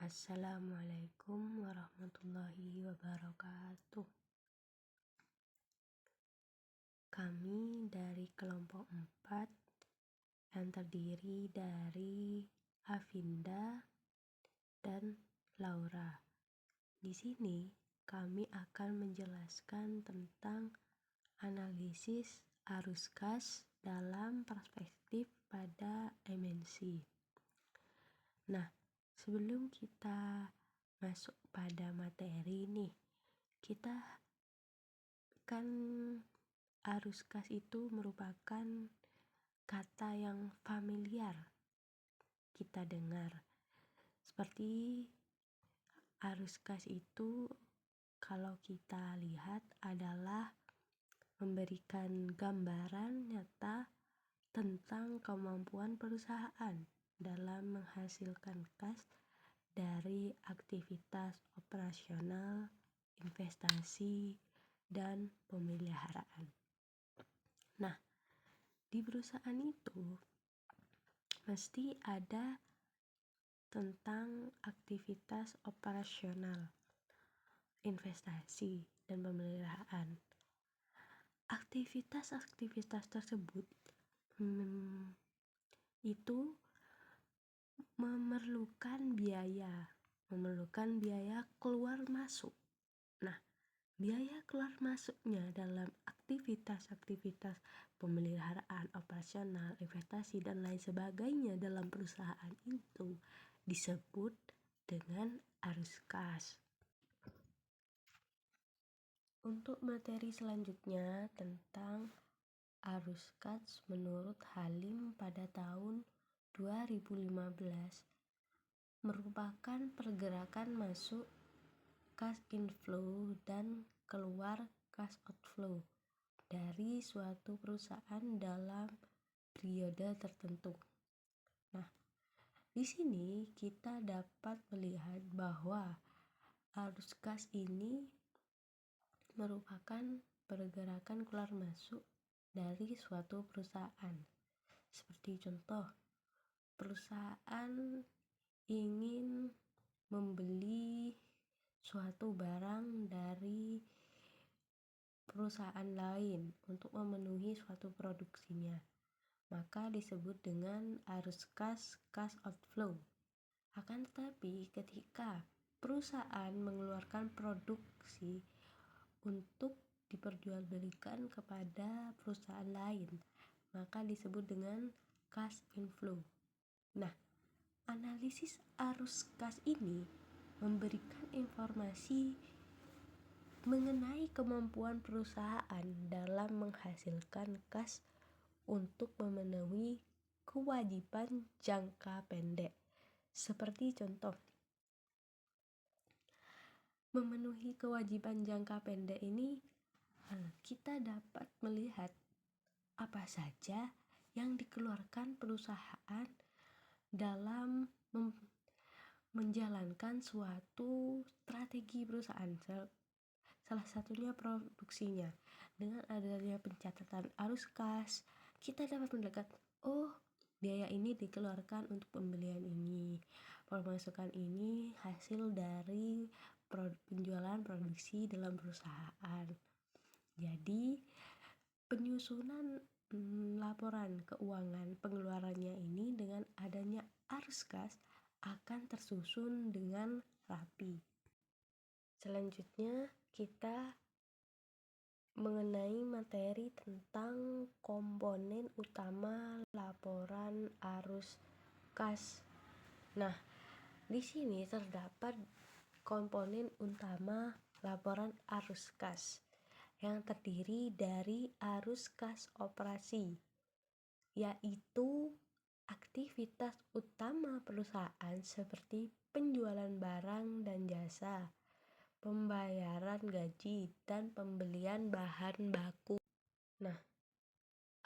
Assalamualaikum warahmatullahi wabarakatuh. Kami dari kelompok 4 yang terdiri dari Avinda dan Laura. Di sini kami akan menjelaskan tentang analisis arus kas dalam perspektif pada MNC. Nah, sebelum kita masuk pada materi nih, kita kan arus kas itu merupakan kata yang familiar kita dengar. Seperti arus kas itu kalau kita lihat adalah memberikan gambaran nyata tentang kemampuan perusahaan dalam menghasilkan kas dari aktivitas operasional, investasi, dan pemeliharaan. Nah, di perusahaan itu mesti ada tentang aktivitas operasional, investasi, dan pemeliharaan. Aktivitas-aktivitas tersebut itu memerlukan biaya keluar masuk. Nah, biaya keluar masuknya dalam aktivitas-aktivitas pemeliharaan, operasional, investasi, dan lain sebagainya dalam perusahaan itu disebut dengan arus kas. Untuk materi selanjutnya tentang arus kas menurut Halim pada tahun 2015 merupakan pergerakan masuk kas inflow dan keluar kas outflow dari suatu perusahaan dalam periode tertentu. Nah, di sini kita dapat melihat bahwa arus kas ini merupakan pergerakan keluar masuk dari suatu perusahaan. Seperti contoh, perusahaan ingin membeli suatu barang dari perusahaan lain untuk memenuhi suatu produksinya, maka disebut dengan arus kas outflow. Akan tetapi ketika perusahaan mengeluarkan produksi untuk diperjualbelikan kepada perusahaan lain, maka disebut dengan kas inflow. Nah, analisis arus kas ini memberikan informasi mengenai kemampuan perusahaan dalam menghasilkan kas untuk memenuhi kewajiban jangka pendek. Seperti contoh, memenuhi kewajiban jangka pendek ini kita dapat melihat apa saja yang dikeluarkan perusahaan dalam menjalankan suatu strategi perusahaan. Salah satunya produksinya. Dengan adanya pencatatan arus kas, kita dapat mendekat, biaya ini dikeluarkan untuk pembelian ini, pemasukan ini hasil dari penjualan produksi dalam perusahaan. Jadi penyusunan laporan keuangan pengeluarannya ini dengan adanya arus kas akan tersusun dengan rapi. Selanjutnya kita mengenai materi tentang komponen utama laporan arus kas. Nah, di sini terdapat komponen utama laporan arus kas yang terdiri dari arus kas operasi, yaitu aktivitas utama perusahaan seperti penjualan barang dan jasa, pembayaran gaji, dan pembelian bahan baku. Nah,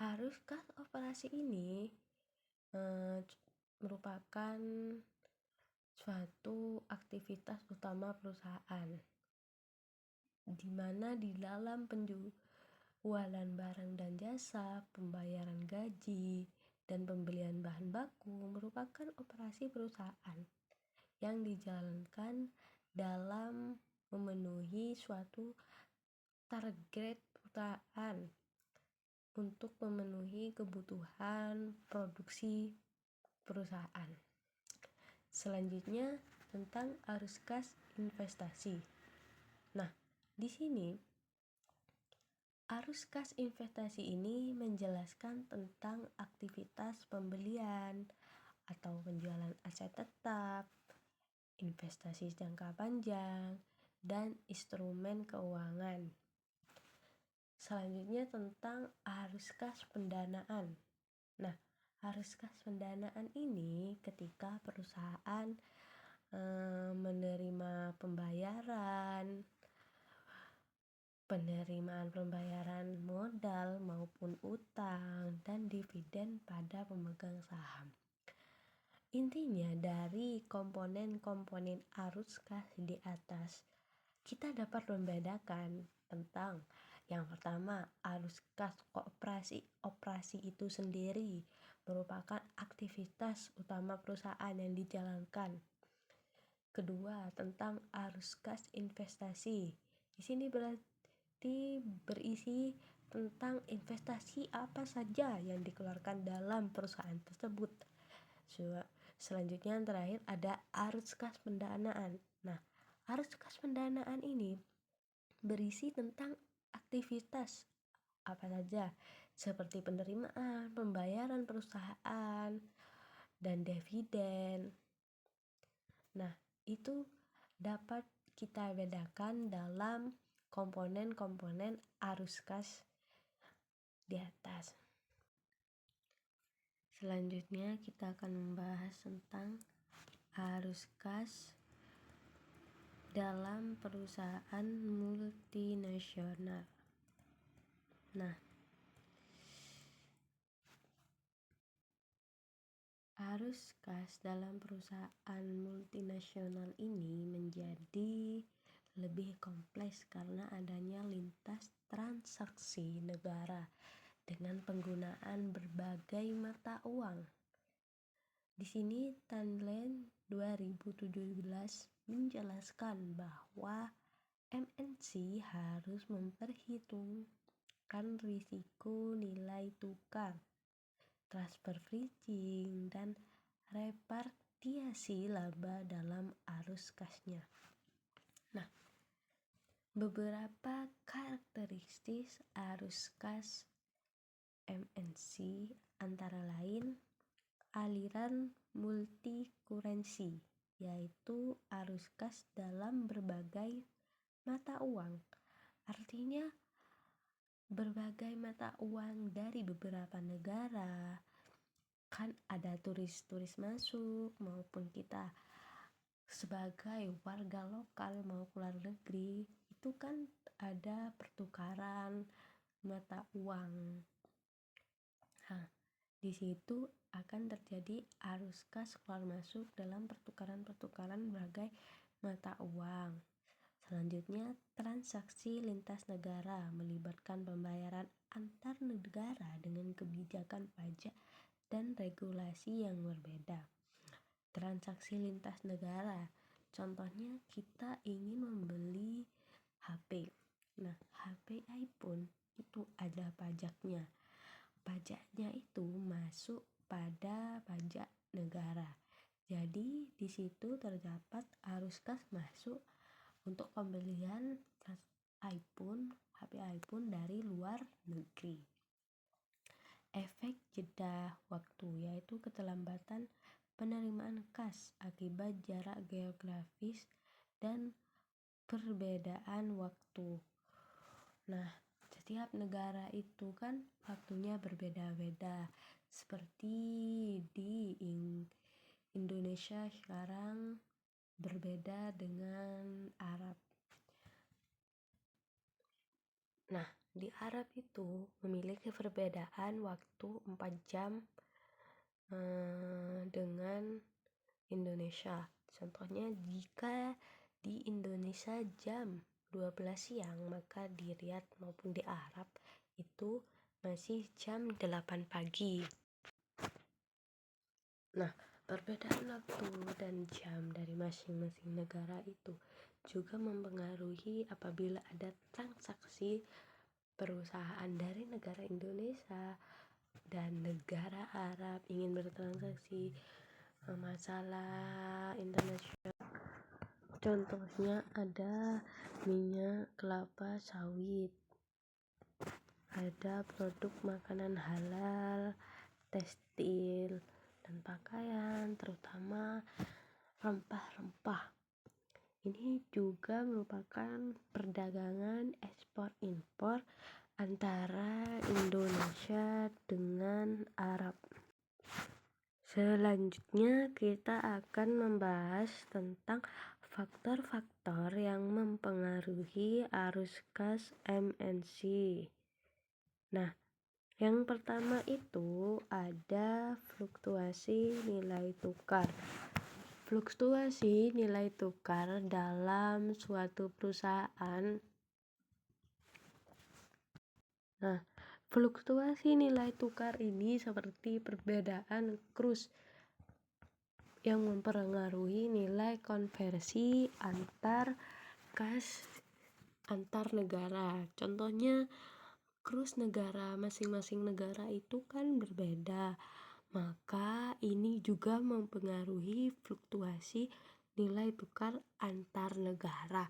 arus kas operasi ini merupakan suatu aktivitas utama perusahaan, di mana di dalam penjualan barang dan jasa, pembayaran gaji, dan pembelian bahan baku merupakan operasi perusahaan yang dijalankan dalam memenuhi suatu target perusahaan untuk memenuhi kebutuhan produksi perusahaan. Selanjutnya tentang arus kas investasi. Nah, di sini arus kas investasi ini menjelaskan tentang aktivitas pembelian atau penjualan aset tetap, investasi jangka panjang, dan instrumen keuangan. Selanjutnya tentang arus kas pendanaan. Nah, arus kas pendanaan ini ketika perusahaan menerima penerimaan pembayaran modal maupun utang dan dividen pada pemegang saham. Intinya dari komponen-komponen arus kas di atas, kita dapat membedakan tentang yang pertama, arus kas operasi itu sendiri merupakan aktivitas utama perusahaan yang dijalankan. Kedua, tentang arus kas investasi. Di sini berarti berisi tentang investasi apa saja yang dikeluarkan dalam perusahaan tersebut. Selanjutnya yang terakhir ada arus kas pendanaan. Nah, arus kas pendanaan ini berisi tentang aktivitas apa saja seperti penerimaan, pembayaran perusahaan, dan dividen. Nah, itu dapat kita bedakan dalam komponen-komponen arus kas di atas. Selanjutnya kita akan membahas tentang arus kas dalam perusahaan multinasional. Nah, arus kas dalam perusahaan multinasional ini menjadi lebih kompleks karena adanya lintas transaksi negara dengan penggunaan berbagai mata uang. Di sini Tanlen 2017 menjelaskan bahwa MNC harus memperhitungkan risiko nilai tukar, transfer pricing, dan repatriasi laba dalam arus kasnya. Nah, beberapa karakteristik arus kas MNC antara lain aliran multi-currency, yaitu arus kas dalam berbagai mata uang. Artinya berbagai mata uang dari beberapa negara, kan ada turis-turis masuk maupun kita sebagai warga lokal mau keluar negeri, itu kan ada pertukaran mata uang. Nah, di situ akan terjadi arus kas keluar masuk dalam pertukaran berbagai mata uang. Selanjutnya, transaksi lintas negara melibatkan pembayaran antar negara dengan kebijakan pajak dan regulasi yang berbeda. Transaksi lintas negara, contohnya kita ingin membeli HP. Nah, HP iPhone itu ada pajaknya. Pajaknya itu masuk pada pajak negara. Jadi di situ terdapat arus kas masuk untuk pembelian HP iPhone dari luar negeri. Efek jeda waktu, yaitu keterlambatan penerimaan kas akibat jarak geografis dan perbedaan waktu. Nah, setiap negara itu kan waktunya berbeda-beda. Seperti di Indonesia sekarang berbeda dengan Arab. Nah, di Arab itu memiliki perbedaan waktu 4 jam dengan Indonesia. Contohnya jika di Indonesia jam 12 siang, maka di Riyadh maupun di Arab itu masih jam 8 pagi. Nah, Perbedaan waktu dan jam dari masing-masing negara itu juga mempengaruhi apabila ada transaksi perusahaan dari negara Indonesia dan negara Arab ingin bertransaksi masalah internasional. Contohnya ada minyak kelapa sawit, ada produk makanan halal, tekstil, dan pakaian, terutama rempah-rempah. Ini juga merupakan perdagangan ekspor-impor antara Indonesia dengan Arab. Selanjutnya kita akan membahas tentang faktor-faktor yang mempengaruhi arus kas MNC. Nah, yang pertama itu ada fluktuasi nilai tukar. Fluktuasi nilai tukar dalam suatu perusahaan. Nah, fluktuasi nilai tukar ini seperti perbedaan kurs yang mempengaruhi nilai konversi antar kas antar negara. Contohnya, kurs negara masing-masing negara itu kan berbeda. Maka ini juga mempengaruhi fluktuasi nilai tukar antar negara.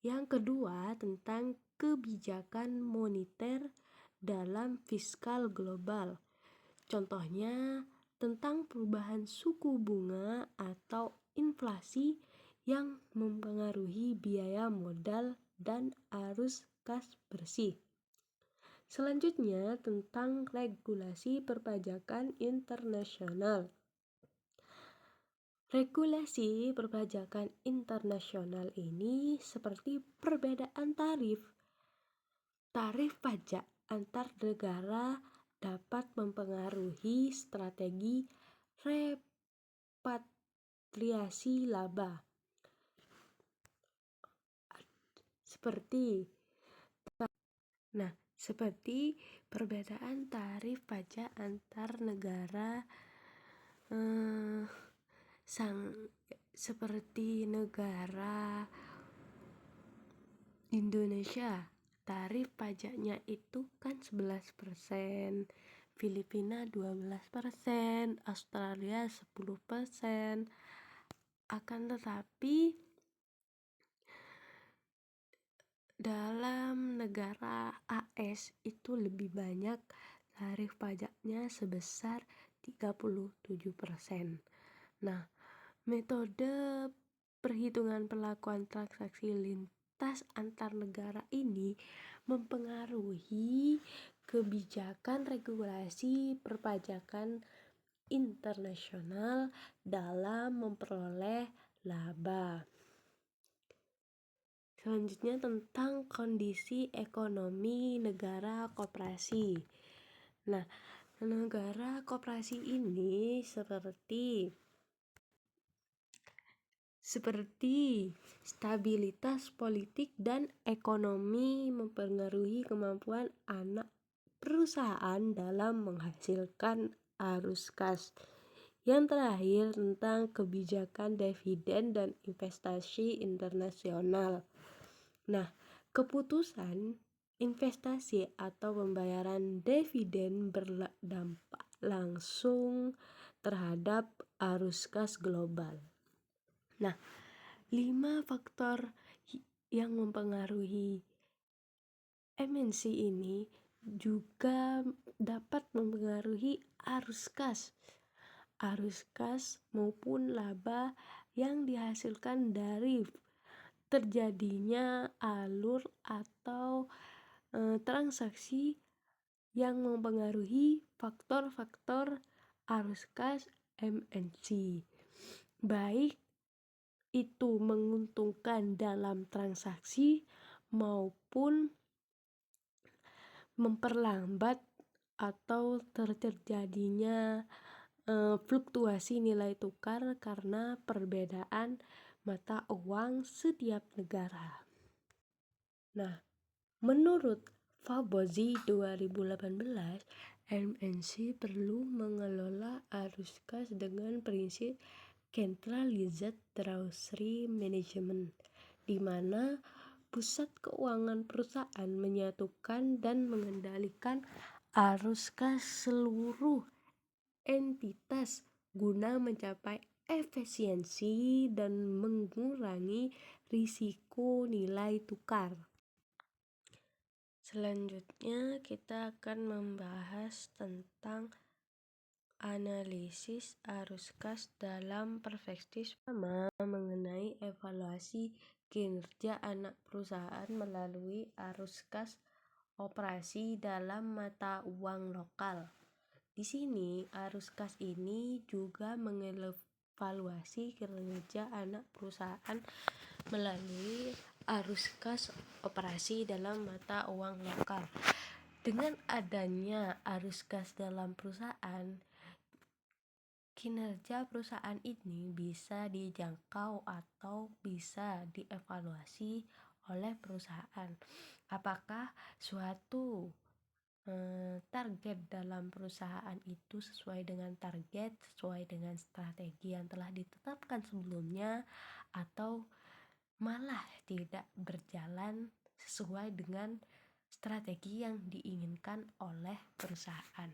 Yang kedua, tentang kebijakan moneter dalam fiskal global. Contohnya, tentang perubahan suku bunga atau inflasi yang mempengaruhi biaya modal dan arus kas bersih. Selanjutnya, tentang regulasi perpajakan internasional. Regulasi perpajakan internasional ini seperti perbedaan tarif. Tarif pajak antar negara dapat mempengaruhi strategi repatriasi laba. Seperti perbedaan tarif pajak antar negara seperti negara Indonesia, tarif pajaknya itu kan 11%, Filipina 12%, Australia 10%. Akan tetapi dalam negara AS itu lebih banyak tarif pajaknya sebesar 37%. Nah, metode perhitungan perlakuan transaksi lintas antar negara ini mempengaruhi kebijakan regulasi perpajakan internasional dalam memperoleh laba. Selanjutnya tentang kondisi ekonomi negara koperasi. Nah, negara koperasi ini seperti stabilitas politik dan ekonomi mempengaruhi kemampuan anak perusahaan dalam menghasilkan arus kas. Yang terakhir tentang kebijakan dividen dan investasi internasional. Nah, keputusan investasi atau pembayaran dividen berdampak langsung terhadap arus kas global. Nah, 5 faktor yang mempengaruhi MNC ini juga dapat mempengaruhi arus kas maupun laba yang dihasilkan dari terjadinya alur atau transaksi yang mempengaruhi faktor-faktor arus kas MNC, baik itu menguntungkan dalam transaksi maupun memperlambat atau terjadinya fluktuasi nilai tukar karena perbedaan mata uang setiap negara. Nah, menurut Fabozzi 2018, MNC perlu mengelola arus kas dengan prinsip Centralized Treasury Management, di mana pusat keuangan perusahaan menyatukan dan mengendalikan arus kas seluruh entitas guna mencapai efisiensi dan mengurangi risiko nilai tukar. Selanjutnya kita akan membahas tentang analisis arus kas dalam perspektif pertama mengenai evaluasi kinerja anak perusahaan melalui arus kas operasi dalam mata uang lokal. Di sini arus kas ini juga mengevaluasi kinerja anak perusahaan melalui arus kas operasi dalam mata uang lokal. Dengan adanya arus kas dalam perusahaan, kinerja perusahaan ini bisa dijangkau atau bisa dievaluasi oleh perusahaan. Apakah suatu target dalam perusahaan itu sesuai dengan target, sesuai dengan strategi yang telah ditetapkan sebelumnya, atau malah tidak berjalan sesuai dengan strategi yang diinginkan oleh perusahaan.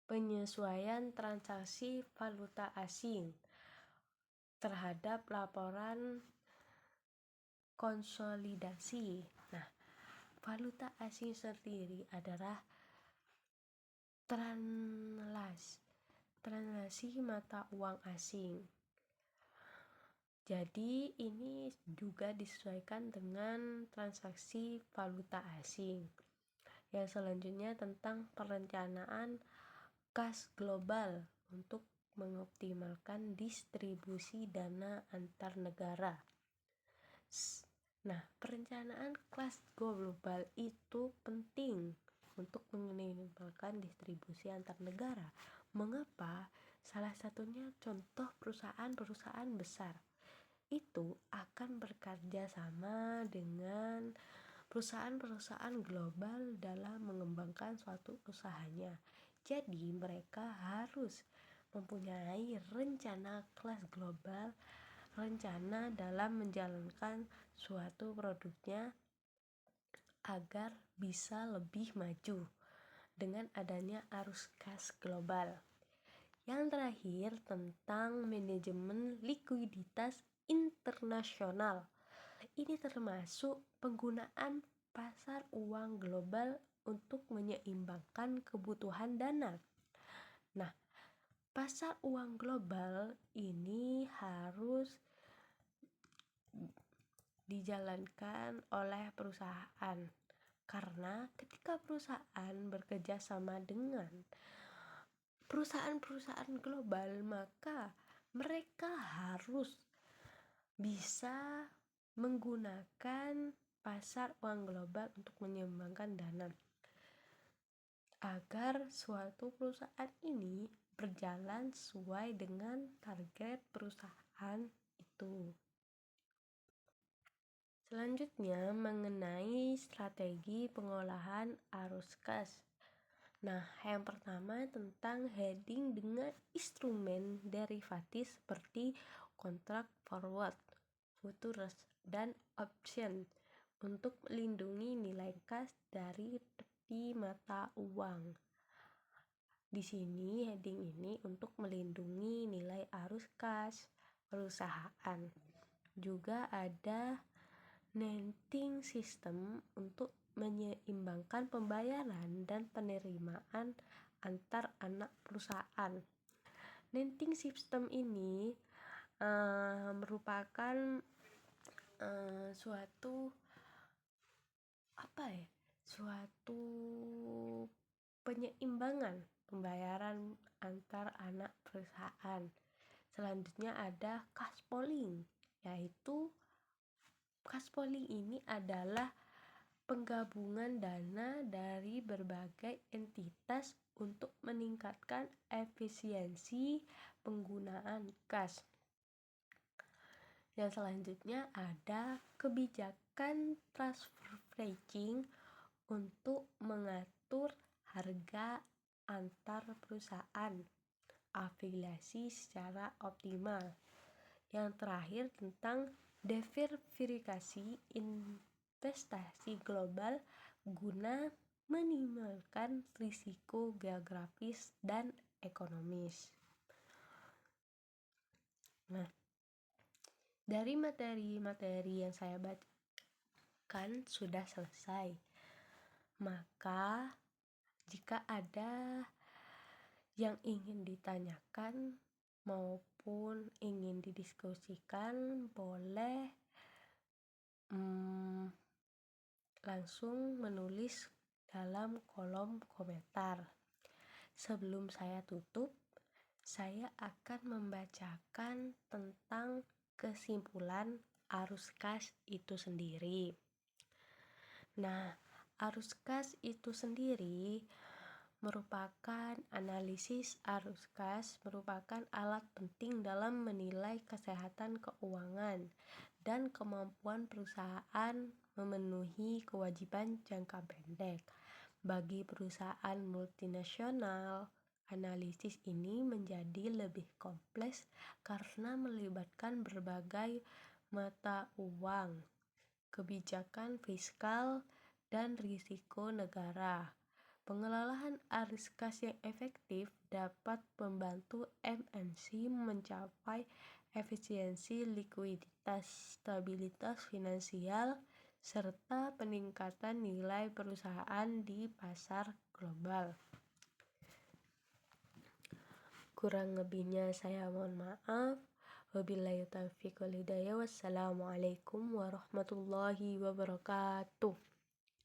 Penyesuaian transaksi valuta asing terhadap laporan konsolidasi. Nah, valuta asing sendiri adalah transaksi mata uang asing. Jadi ini juga disesuaikan dengan transaksi valuta asing. Yang selanjutnya tentang perencanaan kas global untuk mengoptimalkan distribusi dana antar negara. Nah, perencanaan kas global itu penting untuk mengoptimalkan distribusi antar negara. Mengapa? Salah satunya contoh perusahaan-perusahaan besar itu akan bekerja sama dengan perusahaan-perusahaan global dalam mengembangkan suatu usahanya. Jadi mereka harus mempunyai rencana kelas global, rencana dalam menjalankan suatu produknya agar bisa lebih maju dengan adanya arus kas global. Yang terakhir tentang manajemen likuiditas internasional. Ini termasuk penggunaan pasar uang global untuk menyeimbangkan kebutuhan dana. Nah, pasar uang global ini harus dijalankan oleh perusahaan, karena ketika perusahaan bekerja sama dengan perusahaan-perusahaan global, maka mereka harus bisa menggunakan pasar uang global untuk menyeimbangkan dana agar suatu perusahaan ini berjalan sesuai dengan target perusahaan itu. Selanjutnya mengenai strategi pengolahan arus kas. Nah, yang pertama tentang hedging dengan instrumen derivatif seperti kontrak forward, futures, dan option untuk melindungi nilai kas dari tepi mata uang. Di sini heading ini untuk melindungi nilai arus kas perusahaan. Juga ada netting system untuk menyeimbangkan pembayaran dan penerimaan antar anak perusahaan. Netting system ini merupakan suatu penyeimbangan pembayaran antar anak perusahaan. Selanjutnya ada cash pooling, yaitu cash pooling ini adalah penggabungan dana dari berbagai entitas untuk meningkatkan efisiensi penggunaan kas. Yang selanjutnya ada kebijakan transfer pricing untuk mengatur harga antar perusahaan afiliasi secara optimal. Yang terakhir tentang diversifikasi investasi global guna meminimalkan risiko geografis dan ekonomis. Nah, dari materi-materi yang saya bacakan sudah selesai. Maka jika ada yang ingin ditanyakan maupun ingin didiskusikan, boleh langsung menulis dalam kolom komentar. Sebelum saya tutup, saya akan membacakan tentang kesimpulan arus kas itu sendiri. Nah, arus kas itu sendiri merupakan analisis arus kas merupakan alat penting dalam menilai kesehatan keuangan dan kemampuan perusahaan memenuhi kewajiban jangka pendek. Bagi perusahaan multinasional, analisis ini menjadi lebih kompleks karena melibatkan berbagai mata uang, kebijakan fiskal, dan risiko negara. Pengelolaan arus kas yang efektif dapat membantu MNC mencapai efisiensi likuiditas, stabilitas finansial, serta peningkatan nilai perusahaan di pasar global. Kurang lebihnya saya mohon maaf. Wabillahi taufiq wal hidayah. Wassalamualaikum warahmatullahi wabarakatuh.